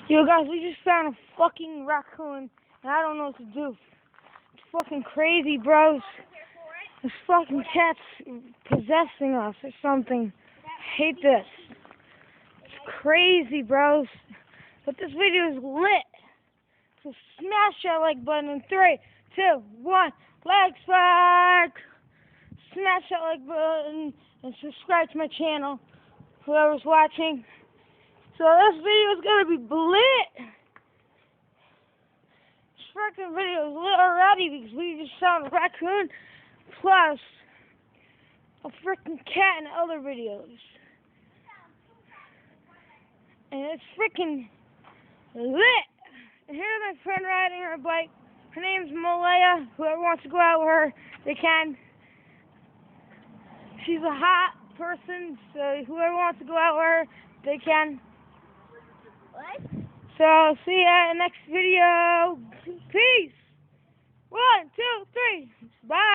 Yo guys, we just found a fucking raccoon, and I don't know what to do. It's fucking crazy, bros. This fucking cat's possessing us or something. I hate this. It's crazy, bros. But this video is lit. So smash that like button in 3, 2, 1. Like spark. Smash that like button and subscribe to my channel. Whoever's watching. So this video is gonna be lit. This freaking video is lit already because we just found a raccoon plus a freaking cat in other videos. And it's freaking lit. And here's my friend riding her bike. Her name's Malaya. Whoever wants to go out with her, they can. She's a hot person, so whoever wants to go out with her, they can. What? So, see ya in the next video. Peace. 1, 2, 3. Bye.